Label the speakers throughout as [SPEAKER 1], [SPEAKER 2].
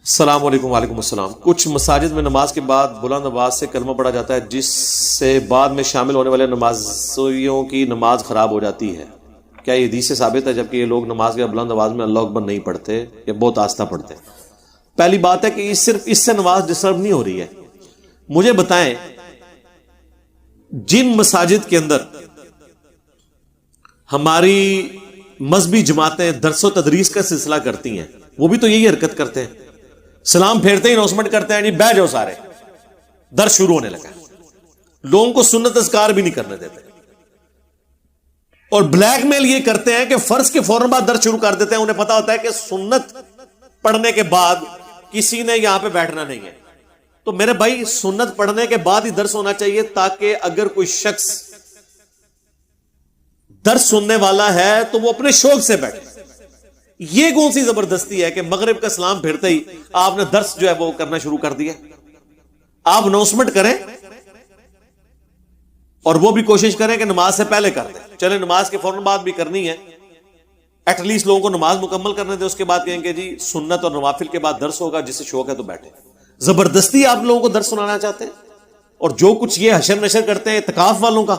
[SPEAKER 1] السلام علیکم وعلیکم السلام۔ کچھ مساجد میں نماز کے بعد بلند آواز سے کلمہ پڑھا جاتا ہے جس سے بعد میں شامل ہونے والے نمازیوں کی نماز خراب ہو جاتی ہے، کیا یہ حدیث سے ثابت ہے؟ جبکہ یہ لوگ نماز کے بعد بلند آواز میں اللہ اکبر نہیں پڑھتے یا بہت آہستہ پڑھتے ہیں۔ پہلی بات ہے کہ صرف اس سے نماز ڈسٹرب نہیں ہو رہی ہے۔ مجھے بتائیں جن مساجد کے اندر ہماری مذہبی جماعتیں درس و تدریس کا سلسلہ کرتی ہیں وہ بھی تو یہی حرکت کرتے ہیں، سلام پھیرتے ہی اناؤنسمنٹ کرتے ہیں جی بیٹھ جاؤ سارے، درس شروع ہونے لگا، لوگوں کو سنت اذکار بھی نہیں کرنے دیتے، اور بلیک میل یہ کرتے ہیں کہ فرض کے فوراً بعد درس شروع کر دیتے ہیں۔ انہیں پتا ہوتا ہے کہ سنت پڑھنے کے بعد کسی نے یہاں پہ بیٹھنا نہیں ہے، تو میرے بھائی سنت پڑھنے کے بعد ہی درس ہونا چاہیے تاکہ اگر کوئی شخص درس سننے والا ہے تو وہ اپنے شوق سے بیٹھے۔ یہ کون سی زبردستی ہے کہ مغرب کا سلام پھرتے ہی آپ نے درس جو ہے وہ کرنا شروع کر دیا؟ آپ اناؤنسمنٹ کریں اور وہ بھی کوشش کریں کہ نماز سے پہلے کر دیں، چلے نماز کے فوراً بعد بھی کرنی ہے، ایٹ لیسٹ لوگوں کو نماز مکمل کرنے دیں، اس کے بعد کہیں کہ جی سنت اور نوافل کے بعد درس ہوگا، جس سے شوق ہے تو بیٹھے۔ زبردستی آپ لوگوں کو درس سنانا چاہتے ہیں، اور جو کچھ یہ حشر نشر کرتے ہیں اعتکاف والوں کا،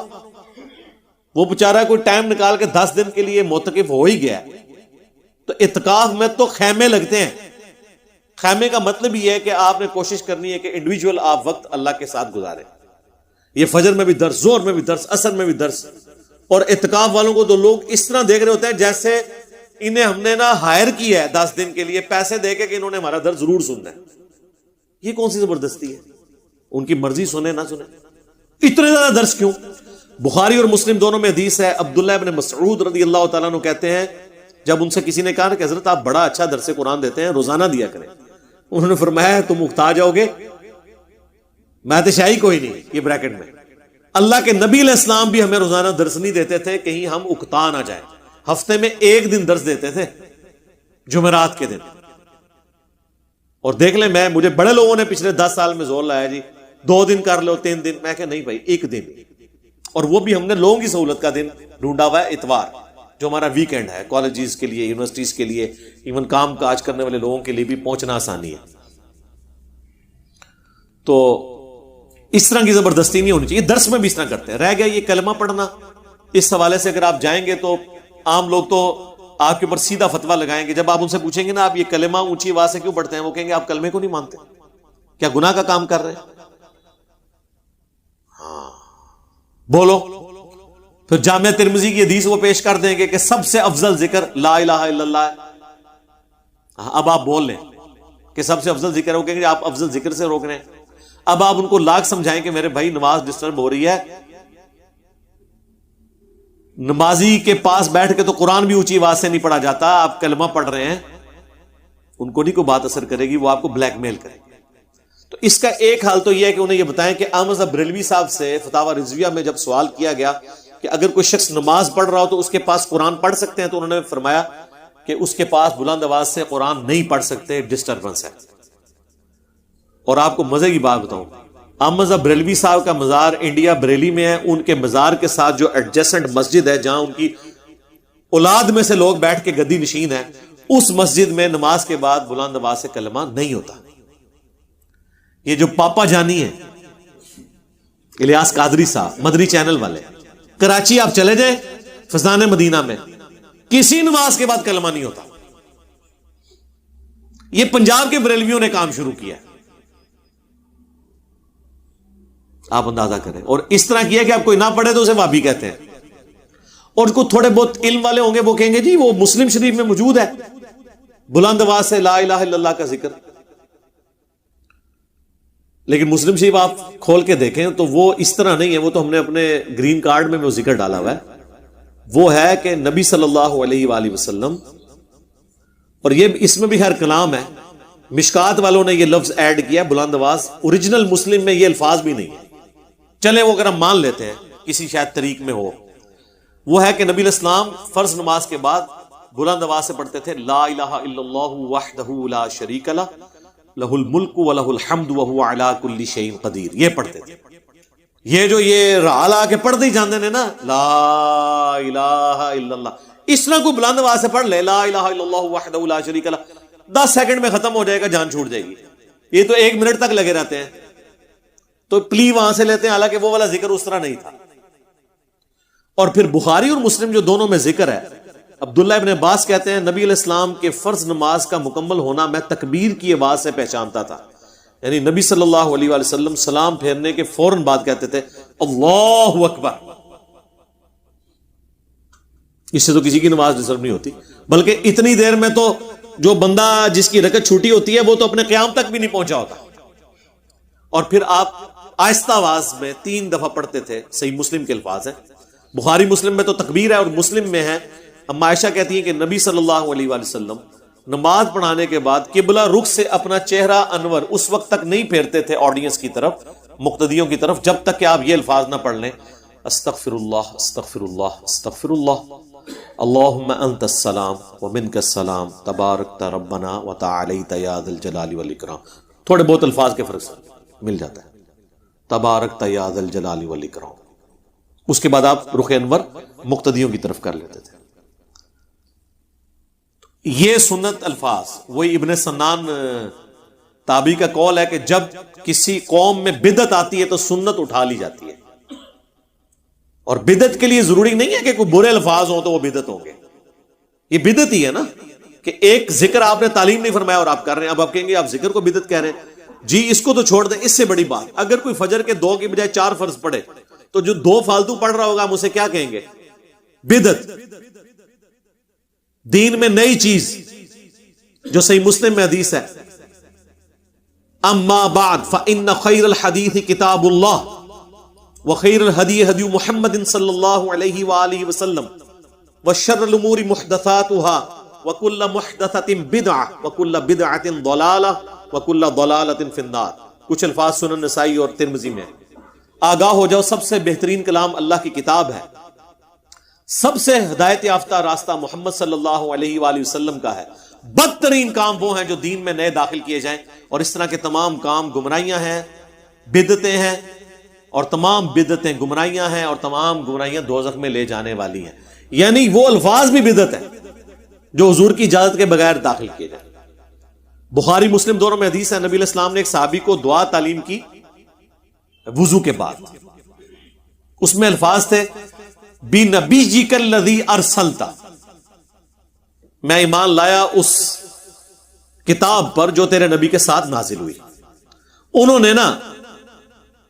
[SPEAKER 1] وہ بیچارہ کوئی ٹائم نکال کے 10 دن کے لیے معتکف ہو ہی گیا ہے، تو اعتکاف میں تو خیمے لگتے ہیں۔ خیمے کا مطلب یہ ہے کہ آپ نے کوشش کرنی ہے کہ انڈیویجول آپ وقت اللہ کے ساتھ گزارے۔ یہ فجر میں بھی درس، زہر میں بھی درس، عصر میں بھی درس، اور اعتکاف والوں کو تو لوگ اس طرح دیکھ رہے ہوتے ہیں جیسے انہیں ہم نے نا ہائر کیا ہے 10 دن کے لیے پیسے دے کے کہ انہوں نے ہمارا درس ضرور سننا ہے۔ یہ کون سی زبردستی ہے؟ ان کی مرضی سنیں نہ سنیں، اتنے زیادہ درس کیوں؟ بخاری اور مسلم دونوں میں حدیث ہے، عبداللہ ابن مسعود رضی اللہ تعالیٰ عنہ کہتے ہیں جب ان سے کسی نے کہا کہ حضرت آپ بڑا اچھا درس قرآن دیتے ہیں، روزانہ دیا کریں، انہوں نے فرمایا تم اکتا جاؤ گے، میں تو شاہی کوئی نہیں، یہ بریکٹ میں اللہ کے نبی علیہ السلام بھی ہمیں روزانہ درس نہیں دیتے تھے کہیں ہم اکتا نہ جائیں، ہفتے میں ایک دن درس دیتے تھے، جمعرات کے دن۔ اور دیکھ لیں مجھے بڑے لوگوں نے پچھلے 10 سال میں زور لایا جی 2 دن کر لو 3 دن، میں کہ نہیں بھائی 1 دن، اور وہ بھی ہم نے لوگوں کی سہولت کا دن ڈھونڈا ہوا ہے، اتوار جو ہمارا ویکینڈ ہے، کالجز کے لیے، یونیورسٹیز کے لیے، ایون کام کاج کرنے والے لوگوں کے لیے بھی پہنچنا آسانی ہے۔ تو اس طرح کی زبردستی نہیں ہونی چاہیے، درس میں بھی اس طرح کرتے ہیں۔ رہ گیا یہ کلمہ پڑھنا، اس حوالے سے اگر آپ جائیں گے تو عام لوگ تو آپ کے اوپر سیدھا فتویٰ لگائیں گے۔ جب آپ ان سے پوچھیں گے نا آپ یہ کلمہ اونچی آواز سے کیوں پڑھتے ہیں، وہ کہیں گے آپ کلمے کو نہیں مانتے، کیا گناہ کا کام کر رہے ہیں؟ ہاں بولو، پھر جامعہ ترمذی کی حدیث وہ پیش کر دیں گے کہ سب سے افضل ذکر لا الہ الا اللہ ہے۔ اب آپ بول لیں کہ سب سے افضل ذکر ہے، وہ کہیں گے آپ افضل ذکر سے روک رہے ہیں۔ اب آپ ان کو لاکھ سمجھائیں کہ میرے بھائی نماز ڈسٹرب ہو رہی ہے، نمازی کے پاس بیٹھ کے تو قرآن بھی اونچی آواز سے نہیں پڑھا جاتا، آپ کلمہ پڑھ رہے ہیں، ان کو نہیں کوئی بات اثر کرے گی، وہ آپ کو بلیک میل کرے گی۔ تو اس کا ایک حال تو یہ ہے کہ انہیں یہ بتائیں کہ احمد بریلوی صاحب سے فتاوی رضویہ میں جب سوال کیا گیا کہ اگر کوئی شخص نماز پڑھ رہا ہو تو اس کے پاس قرآن پڑھ سکتے ہیں، تو انہوں نے فرمایا کہ اس کے پاس بلند آواز سے قرآن نہیں پڑھ سکتے، ڈسٹربنس ہے۔ اور آپ کو مزے کی بات بتاؤں، احمد بریلوی صاحب کا مزار انڈیا بریلی میں ہے، ان کے مزار کے ساتھ جو ایڈجسنٹ مسجد ہے جہاں ان کی اولاد میں سے لوگ بیٹھ کے گدی نشین ہیں، اس مسجد میں نماز کے بعد بلند آواز سے کلمہ نہیں ہوتا۔ یہ جو پاپا جانی ہے الیاس قادری صاحب، مدری چینل والے، کراچی آپ چلے جائیں فضان مدینہ میں کسی نماز کے بعد کلمہ نہیں ہوتا۔ یہ پنجاب کے بریلویوں نے کام شروع کیا، آپ اندازہ کریں، اور اس طرح کیا کہ آپ کوئی نہ پڑھے تو اسے وہابی کہتے ہیں، اور کو تھوڑے بہت علم والے ہوں گے وہ کہیں گے جی وہ مسلم شریف میں موجود ہے بلند آواز سے لا الہ الا اللہ کا ذکر، لیکن مسلم شریف آپ کھول کے دیکھیں تو وہ اس طرح نہیں ہے، وہ تو ہم نے اپنے گرین کارڈ میں وہ ذکر ڈالا ہوا ہے، وہ ہے کہ نبی صلی اللہ علیہ وآلہ وسلم، اور یہ اس میں بھی ہر کلام ہے، مشکات والوں نے یہ لفظ ایڈ کیا بلند آواز، اوریجنل مسلم میں یہ الفاظ بھی نہیں ہے، چلے وہ اگر ہم مان لیتے ہیں کسی شاید طریق میں ہو، وہ ہے کہ نبی علیہ السلام فرض نماز کے بعد بلند آواز سے پڑھتے تھے لا الہ الا اللہ وحدہ لا شریک لہ لہ الملک ولہ الحمد وہو علی کل شیء قدیر، یہ پڑھتے تھے۔ یہ جو یہ رالا کے پڑھتے ہی جانتے ہیں نا لا الہ الا اللہ، اس طرح کوئی بلند آواز سے پڑھ لے لا الہ الا اللہ وحدہ لا شریک لہ، 10 سیکنڈ میں ختم ہو جائے گا, جان چھوٹ جائے گی. یہ تو 1 منٹ تک لگے رہتے ہیں, تو پلی وہاں سے لیتے ہیں, حالانکہ وہ والا ذکر اس طرح نہیں تھا. اور پھر بخاری اور مسلم جو دونوں میں ذکر ہے, عبداللہ ابن عباس کہتے ہیں نبی علیہ السلام کے فرض نماز کا مکمل ہونا میں تکبیر کی آواز سے پہچانتا تھا. یعنی نبی صلی اللہ علیہ وآلہ وسلم سلام پھیرنے کے فوراً بعد کہتے تھے اللہ اکبر. اس سے تو کسی کی نماز ڈسٹرب نہیں ہوتی, بلکہ اتنی دیر میں تو جو بندہ جس کی رکعت چھوٹی ہوتی ہے وہ تو اپنے قیام تک بھی نہیں پہنچا ہوتا. اور پھر آپ آہستہ آواز میں 3 دفعہ پڑھتے تھے. صحیح مسلم کے الفاظ ہیں, بخاری مسلم میں تو تکبیر ہے اور مسلم میں ہے. اما عائشہ کہتی ہیں کہ نبی صلی اللہ علیہ وآلہ وسلم نماز پڑھانے کے بعد قبلہ رخ سے اپنا چہرہ انور اس وقت تک نہیں پھیرتے تھے آڈینس کی طرف, مقتدیوں کی طرف, جب تک کہ آپ یہ الفاظ نہ پڑھ لیں استغفر اللہ استغفر اللہ استغفر اللہ اللہم انت السلام ومنک السلام تبارکت ربنا وتعالیت یا ذا الجلال والاکرام. تھوڑے بہت الفاظ کے فرق سے مل جاتا ہے, تبارکت یا ذا الجلال والاکرام. اس کے بعد آپ رخ انور مقتدیوں کی طرف کر لیتے تھے. یہ سنت الفاظ. وہی ابن سنان تابعی کا قول ہے کہ جب کسی قوم میں بدعت آتی ہے تو سنت اٹھا لی جاتی ہے, اور بدعت کے لیے ضروری نہیں ہے کہ کوئی برے الفاظ ہوں تو وہ بدعت ہوں گے. یہ بدعت ہی ہے نا کہ ایک ذکر آپ نے تعلیم نہیں فرمایا اور آپ کر رہے ہیں, اب آپ کہیں گے آپ ذکر کو بدعت کہہ رہے ہیں, جی اس کو تو چھوڑ دیں. اس سے بڑی بات, اگر کوئی فجر کے 2 کی بجائے 4 فرض پڑھے تو جو 2 فالتو پڑھ رہا ہوگا ہم اسے کیا کہیں گے؟ بدعت. دین میں نئی چیز جو صحیح مسلم میں حدیث ہے, اما بعد فإن خیر الحدیث کتاب اللہ وخیر الہدی ہدی محمد صلی اللہ علیہ وآلہ وسلم وشر الامور محدثاتها وکل محدثۃ بدعہ وکل بدعۃ ضلالہ وکل ضلالۃ فی النار. کچھ الفاظ سنن نسائی اور ترمذی میں. آگاہ ہو جاؤ, سب سے بہترین کلام اللہ کی کتاب ہے, سب سے ہدایت یافتہ راستہ محمد صلی اللہ علیہ وآلہ وسلم کا ہے. بدترین کام وہ ہیں جو دین میں نئے داخل کیے جائیں, اور اس طرح کے تمام کام گمراہیاں ہیں, بدعتیں ہیں, اور تمام بدعتیں گمراہیاں ہیں, اور تمام گمراہیاں دوزخ میں لے جانے والی ہیں. یعنی وہ الفاظ بھی بدعت ہیں جو حضور کی اجازت کے بغیر داخل کیے جائیں. بخاری مسلم دونوں میں حدیث ہے, نبی علیہ السلام نے ایک صحابی کو دعا تعلیم کی وضو کے بعد. اس میں الفاظ تھے بِنَبِيِّكَ الَّذِي أَرْسَلْتَ, میں ایمان لایا اس کتاب پر جو تیرے نبی کے ساتھ نازل ہوئی. انہوں نے نا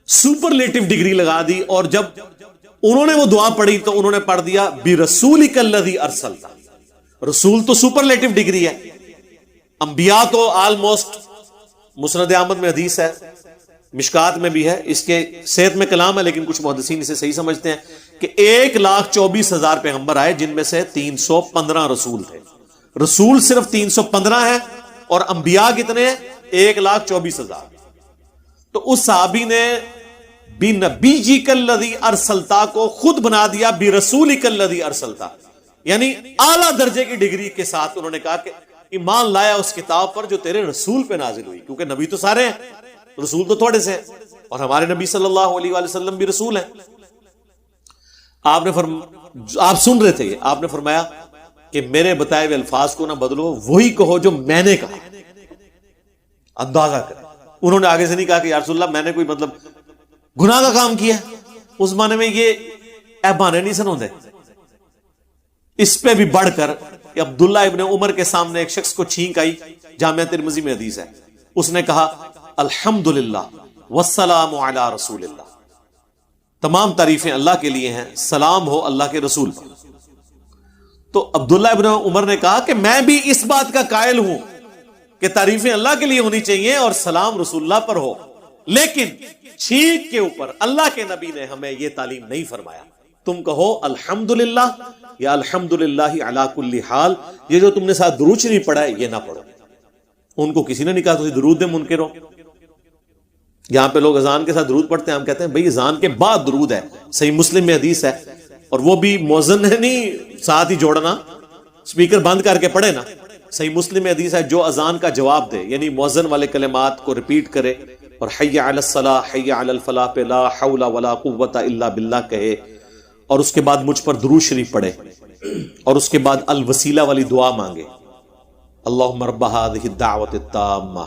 [SPEAKER 1] سپرلیٹو ڈگری لگا دی, اور جب انہوں نے وہ دعا پڑھی تو انہوں نے پڑھ دیا بِرَسُولِكَ الَّذِي أَرْسَلْتَ. رسول تو سپرلیٹو ڈگری ہے, انبیاء تو آلموسٹ. مسند احمد میں حدیث ہے, مشکات میں بھی ہے, اس کے صحت میں کلام ہے لیکن کچھ محدثین اسے صحیح سمجھتے ہیں کہ 1,24,000 پیغمبر آئے, جن میں سے 315 رسول تھے. رسول صرف 315 ہیں اور انبیاء کتنے ہیں؟ 1,24,000. تو اس صحابی نے بِنَبِيِّكَ الَّذِي أَرْسَلْتَ کو خود بنا دیا بِرَسُولِكَ الَّذِي أَرْسَلْتَ, یعنی اعلیٰ درجے کی ڈگری کے ساتھ انہوں نے کہا کہ ایمان لایا اس کتاب پر جو تیرے رسول پہ نازل ہوئی. کیونکہ نبی تو سارے ہیں, رسول تو تھوڑے سے ہیں, اور ہمارے نبی صلی اللہ علیہ وآلہ وسلم بھی رسول ہیں. آپ سن رہے تھے, آپ نے فرمایا کہ میرے بتائے ہوئے الفاظ کو نہ بدلو, وہی کہو جو میں نے کہا. اندازہ کریں, انہوں نے آگے سے نہیں کہا کہ یا رسول اللہ میں نے کوئی مطلب گناہ کا کام کیا. اس زمانے میں یہ بہانے نہیں سن ہوتے. اس پہ بھی بڑھ کر کہ عبداللہ ابن عمر کے سامنے ایک شخص کو چھینک آئی, جامعہ ترمذی میں حدیث ہے, اس نے کہا الحمدللہ والسلام علی رسول اللہ, تمام تعریفیں اللہ کے لیے ہیں, سلام ہو اللہ کے رسول پر. تو عبداللہ ابن عمر نے کہا کہ میں بھی اس بات کا قائل ہوں کہ تعریفیں اللہ کے لیے ہونی چاہیے اور سلام رسول اللہ پر ہو, لیکن چھینک کے اوپر اللہ کے نبی نے ہمیں یہ تعلیم نہیں فرمایا. تم کہو الحمدللہ یا الحمدللہ علی کل حال, یہ جو تم نے ساتھ درود شریف پڑھا ہے یہ نہ پڑھو. ان کو کسی نے نہیں کہا تو درود دے منکر ہو. یہاں پہ لوگ اذان کے ساتھ درود پڑھتے ہیں, ہم کہتے ہیں بھئی اذان کے بعد درود ہے. صحیح مسلم میں حدیث ہے, اور وہ بھی مؤذن ہے نہیں ساتھ ہی جوڑنا, سپیکر بند کر کے پڑھے نا. صحیح مسلم میں حدیث ہے جو اذان کا جواب دے, یعنی مؤذن والے کلمات کو ریپیٹ کرے اور حی علی الصلاح حی علی الفلاح پہ لا حول ولا قوت الا باللہ کہے, اور اس کے بعد مجھ پر درود شریف پڑھے, اور اس کے بعد الوسیلہ والی دعا مانگے, اللہم رب هذه الدعوۃ التامہ.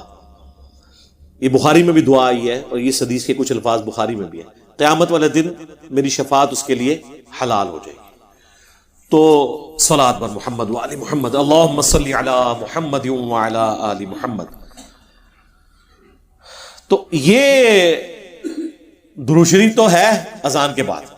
[SPEAKER 1] یہ بخاری میں بھی دعا آئی ہے اور یہ حدیث کے کچھ الفاظ بخاری میں بھی ہیں. قیامت والے دن میری شفاعت اس کے لیے حلال ہو جائے گی. تو صلاۃ بر محمد وعلی محمد. اللہم صلی علی محمد وعلی آل محمد. تو یہ درود شریف تو ہے اذان کے بعد.